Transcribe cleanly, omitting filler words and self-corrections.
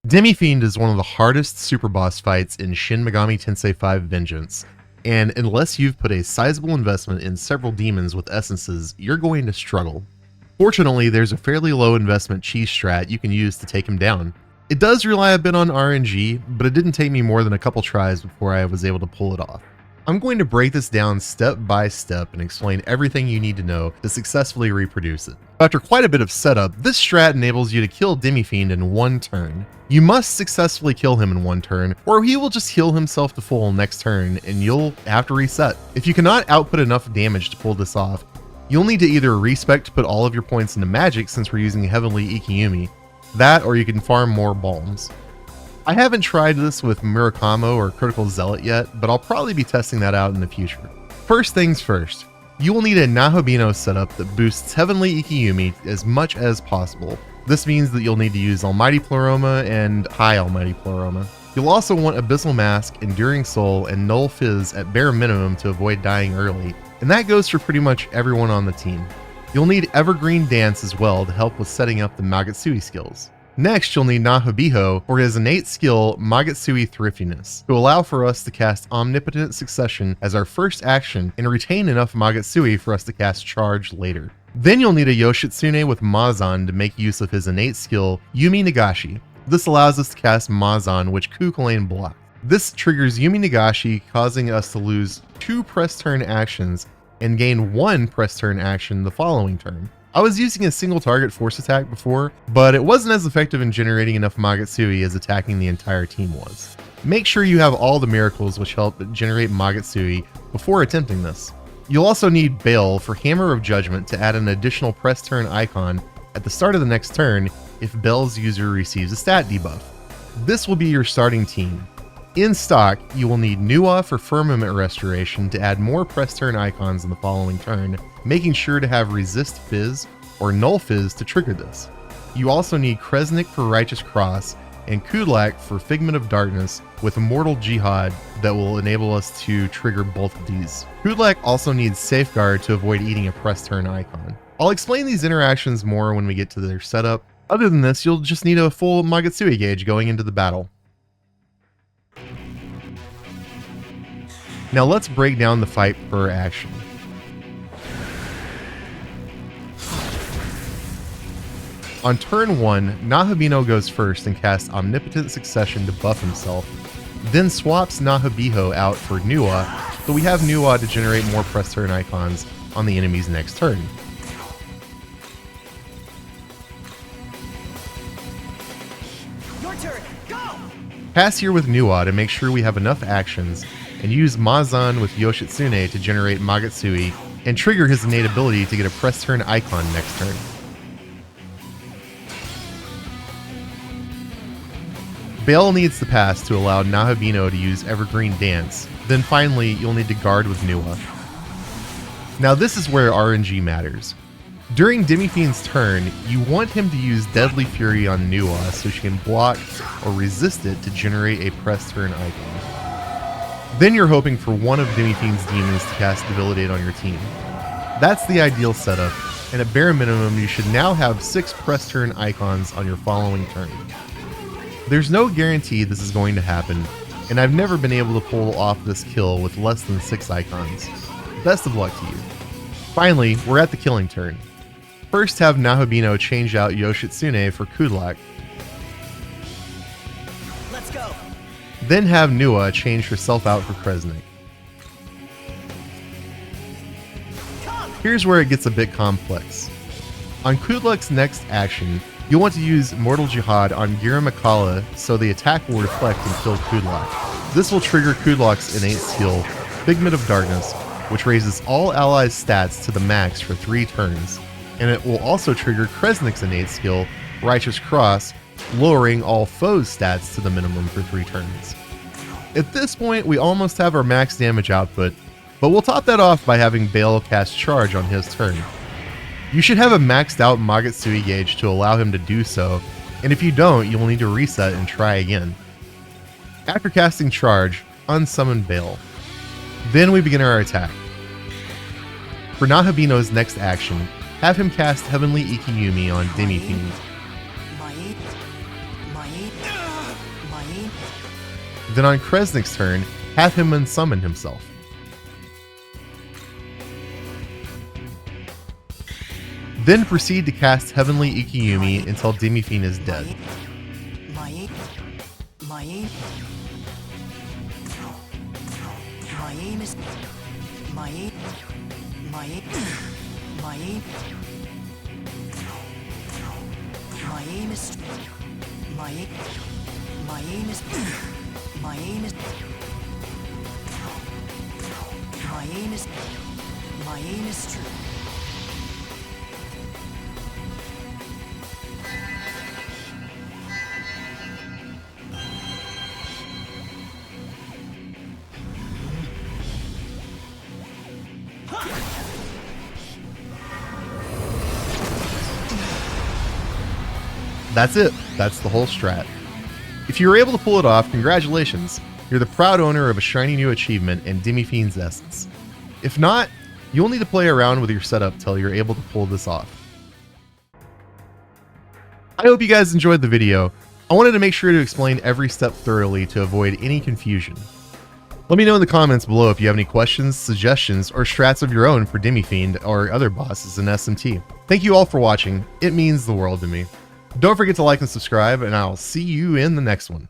Demi-fiend is one of the hardest super boss fights in Shin Megami Tensei V Vengeance, and unless you've put a sizable investment in several demons with essences, you're going to struggle. Fortunately, there's a fairly low investment cheese strat you can use to take him down. It does rely a bit on RNG, but it didn't take me more than a couple tries before I was able to pull it off. I'm going to break this down step by step and explain everything you need to know to successfully reproduce it. After quite a bit of setup, this strat enables you to kill Demi-fiend in one turn. You must successfully kill him in one turn, or he will just heal himself to full next turn and you'll have to reset. If you cannot output enough damage to pull this off, you'll need to either respec to put all of your points into magic since we're using Heavenly Ikiyumi, that or you can farm more balms. I haven't tried this with Murakamo or Critical Zealot yet, but I'll probably be testing that out in the future. First things first, you will need a Nahabino setup that boosts Heavenly Ikiyumi as much as possible. This means that you'll need to use Almighty Pleroma and High Almighty Pleroma. You'll also want Abyssal Mask, Enduring Soul, and Null Fizz at bare minimum to avoid dying early, and that goes for pretty much everyone on the team. You'll need Evergreen Dance as well to help with setting up the Magatsuki skills. Next, you'll need Nahabiho for his innate skill Magatsuki Thriftiness to allow for us to cast Omnipotent Succession as our first action and retain enough Magatsuki for us to cast Charge later. Then you'll need a Yoshitsune with Mazan to make use of his innate skill Yumi Nagashi. This allows us to cast Mazan, which Kukulane blocks. This triggers Yumi Nagashi, causing us to lose 2 press turn actions and gain 1 press turn action the following turn. I was using a single target force attack before, but it wasn't as effective in generating enough Magatsuki as attacking the entire team was. Make sure you have all the miracles which help generate Magatsuki before attempting this. You'll also need Bale for Hammer of Judgment to add an additional press turn icon at the start of the next turn if Bale's user receives a stat debuff. This will be your starting team. In stock, you will need Nuwa for Firmament Restoration to add more press turn icons in the following turn, making sure to have Resist Fizz or Null Fizz to trigger this. You also need Kresnik for Righteous Cross and Kudlak for Figment of Darkness with Immortal Jihad that will enable us to trigger both of these. Kudlak also needs Safeguard to avoid eating a press turn icon. I'll explain these interactions more when we get to their setup. Other than this, you'll just need a full Magatsuki gauge going into the battle. Now let's break down the fight per action. On turn 1, Nahabino goes first and casts Omnipotent Succession to buff himself, then swaps Nahabiho out for Nuwa, so we have Nuwa to generate more press turn icons on the enemy's next turn. Your turn, go! Pass here with Nuwa to make sure we have enough actions, and use Mazan with Yoshitsune to generate Magatsuki and trigger his innate ability to get a press turn icon next turn. Bale needs to pass to allow Nahabino to use Evergreen Dance, then finally you'll need to guard with Nuwa. Now this is where RNG matters. During Demi-fiend's turn, you want him to use Deadly Fury on Nuwa so she can block or resist it to generate a press turn icon. Then you're hoping for one of Demi-fiend's demons to cast Debilitate on your team. That's the ideal setup, and at bare minimum you should now have 6 press turn icons on your following turn. There's no guarantee this is going to happen, and I've never been able to pull off this kill with less than 6 icons. Best of luck to you. Finally, we're at the killing turn. First have Nahabino change out Yoshitsune for Kudlak. Let's go! Then have Nuwa change herself out for Kresnik. Here's where it gets a bit complex. On Kudlak's next action, you'll want to use Mortal Jihad on Gira Makala so the attack will reflect and kill Kudlak. This will trigger Kudlak's innate skill, Figment of Darkness, which raises all allies' stats to the max for 3 turns, and it will also trigger Kresnik's innate skill, Righteous Cross, lowering all foes' stats to the minimum for 3 turns. At this point, we almost have our max damage output, but we'll top that off by having Bale cast Charge on his turn. You should have a maxed out Magatsuki gauge to allow him to do so, and if you don't, you'll need to reset and try again. After casting Charge, unsummon Bale. Then we begin our attack. For Nahabino's next action, have him cast Heavenly Ikiyumi on Demi-fiend. then on Kresnik's turn, have him unsummon himself. Then proceed to cast Heavenly Ikiyumi until Demi-fiend is dead. My aim is my aim is true. That's it. That's the whole strat. If you were able to pull it off, congratulations. You're the proud owner of a shiny new achievement and Demi-fiend's essence. If not, you'll need to play around with your setup till you're able to pull this off. I hope you guys enjoyed the video. I wanted to make sure to explain every step thoroughly to avoid any confusion. Let me know in the comments below if you have any questions, suggestions, or strats of your own for Demi-fiend or other bosses in SMT. Thank you all for watching. It means the world to me. Don't forget to like and subscribe, and I'll see you in the next one.